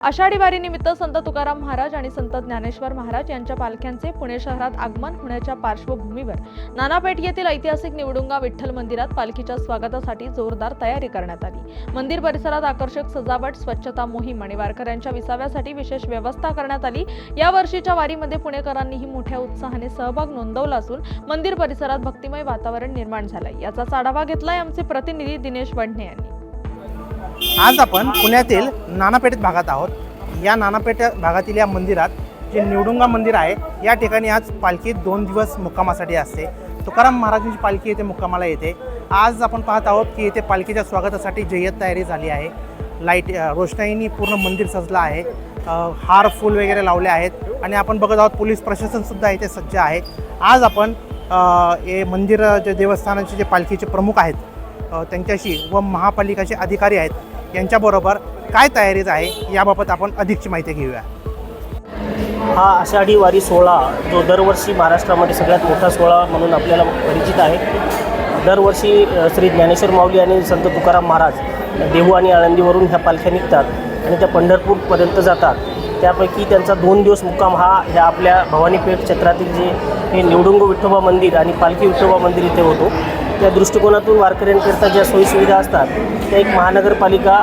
आषाढी वारीनिमित्त संत तुकाराम महाराज आणि संत ज्ञानेश्वर महाराज यांच्या पालख्यांचे पुणे शहरात आगमन होण्याच्या पार्श्वभूमीवर नानापेठ येथील ऐतिहासिक निवडुंगा विठ्ठल मंदिरात पालखीच्या स्वागतासाठी जोरदार तयारी करण्यात आली। मंदिर परिसरात आकर्षक सजावट, स्वच्छता मोहीम आणि वारकऱ्यांच्या विसाव्यासाठी विशेष व्यवस्था करण्यात आली। या वर्षीच्या वारीमध्ये पुणेकरांनीही मोठ्या उत्साहाने सहभाग नोंदवला असून मंदिर परिसरात भक्तिमय वातावरण निर्माण झालंय। याचा आढावा घेतलाय आमचे प्रतिनिधी दिनेश वडणे यांनी। आज आपण पुण्यातील नानापेठ भागात आहोत। या नानापेठ भागातील या मंदिरात जे निवडुंगा मंदिर आहे या ठिकाणी आज पालखी 2 दिवस मुक्कामासाठी असते। तुकाराम महाराजांची पालखी येथे मुक्कामाला येते। आज आपण पाहत आहोत की येथे पालखीच्या स्वागतासाठी जय्यत तयारी झाली आहे। लाईट रोषणाईनी पूर्ण मंदिर सजलं आहे। हार फूल वगैरे लावले आहेत आणि आपण बघत आहोत पोलीस प्रशासन सुद्धा इथे सज्ज आहे। आज आपण हे मंदिर जे देवस्थानाचे जे पालखीचे प्रमुख आहेत त्यांच्याशी व महापालिकेचे अधिकारी आहेत यांच्याबरोबर काय तयारीच आहे याबाबत आपण अधिकची माहिती घेऊया। हा आषाढी वारी सोहळा जो दरवर्षी महाराष्ट्रामध्ये सगळ्यात मोठा सोहळा म्हणून आपल्याला परिचित आहे। दरवर्षी श्री ज्ञानेश्वर माऊली आणि संत तुकाराम महाराज देहू आणि आळंदीवरून ह्या पालख्या निघतात आणि त्या पंढरपूरपर्यंत जातात। त्यापैकी त्यांचा 2 दिवस मुक्काम ह्या आपल्या भवानीपेठ क्षेत्रातील जे हे निवडुंग विठोबा मंदिर आणि पालखी विठोबा मंदिर इथे होतो। त्या दृष्टिकोनातून वारकऱ्यांकरता ज्या सोयीसुविधा असतात त्या एक महानगरपालिका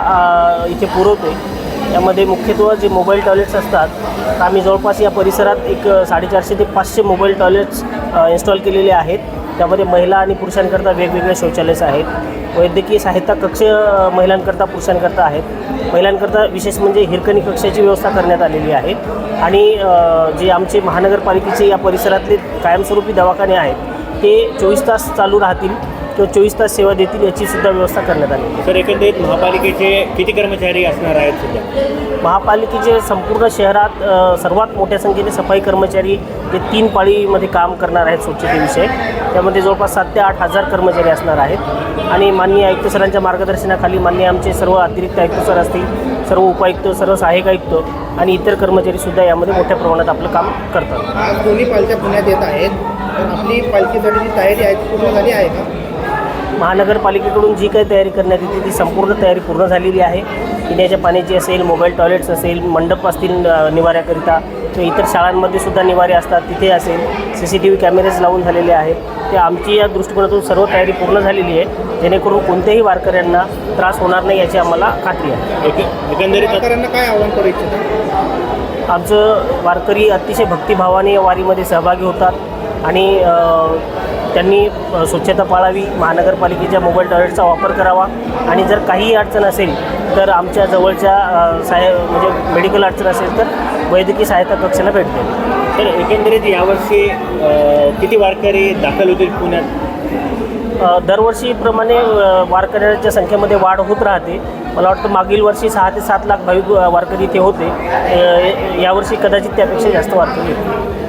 इथे पुरवते। यामध्ये मुख्यत्वे जे मोबाईल टॉयलेट्स असतात आम्ही जवळपास या परिसरात एक 450 ते 500 मोबाईल टॉयलेट्स इन्स्टॉल केलेले आहेत। त्यामध्ये महिला आणि पुरुषांकरता वेगवेगळे शौचालयस आहेत। वैद्यकीय सहायता कक्ष महिलांकरता पुरुषांकरता आहेत। महिलांकरता विशेष म्हणजे हिरकणी कक्षाची व्यवस्था करण्यात आलेली आहे। आणि जे आमचे महानगरपालिकेचे या परिसरातले कायमस्वरूपी दवाखाने आहेत ते 24 तास चालू राहतील किंवा 24 तास सेवा देतील याची सुद्धा व्यवस्था करण्यात आली आहे। सर, एकंदरीत महापालिकेचे किती कर्मचारी असणार आहेत सध्या? महापालिकेचे संपूर्ण शहरात सर्वात मोठ्या संख्येने सफाई कर्मचारी जे 3 पाळीमध्ये काम करणार आहेत स्वच्छतेविषयक, त्यामध्ये जवळपास 7 ते 8 हजार कर्मचारी असणार आहेत। आणि माननीय आयुक्त सरांच्या मार्गदर्शनाखाली माननीय आमचे सर्व अतिरिक्त आयुक्त सर असतील, सर्व उपायुक्त, सर्व सहाय्यक आयुक्त आणि इतर कर्मचारीसुद्धा यामध्ये मोठ्या प्रमाणात आपलं काम करतात। आज दोन्ही पालख्या पुण्यात येत आहेत, तर आपली पालखीसाठी जी तयारी आहे ती पूर्ण झाली आहे का? महानगरपालिकेकडून जी काही तयारी करण्यात येते ती संपूर्ण तयारी पूर्ण झालेली आहे। पिण्याच्या पाण्याची असेल, मोबाईल टॉयलेट्स असेल, मंडप असतील निवाऱ्याकरिता किंवा इतर शाळांमध्ये सुद्धा निवारे असतात तिथे असेल, CCTV कॅमेरेज लावून झालेले आहेत। ते आमची या दृष्टिकोनातून सर्व तयारी पूर्ण झालेली आहे जेणेकरून कोणत्याही वारकऱ्यांना त्रास होणार नाही याची आम्हाला खात्री आहे। एकंदरीत वारकऱ्यांना काय आव्हान करू इच्छिता? आमचं वारकरी अतिशय भक्तिभावाने या वारीमध्ये सहभागी होतात आणि त्यांनी स्वच्छता पाळावी, महानगरपालिकेच्या मोबाईल टॉयलेटचा वापर करावा आणि जर काही अडचण असेल तर आमच्या जवळच्या म्हणजे मेडिकल अडचण असेल तर वैद्यकीय सहायता कक्षाला भेट द्यावी। तर एकंदरीत यावर्षी किती वारकरी दाखल होतील पुण्यात? दरवर्षीप्रमाणे वारकऱ्यांच्या संख्येमध्ये वाढ होत राहते। मला वाटतं मागील वर्षी 6 ते 7 लाख भाविक वारकरी इथे होते। यावर्षी कदाचित त्यापेक्षा जास्त वारकरी होते।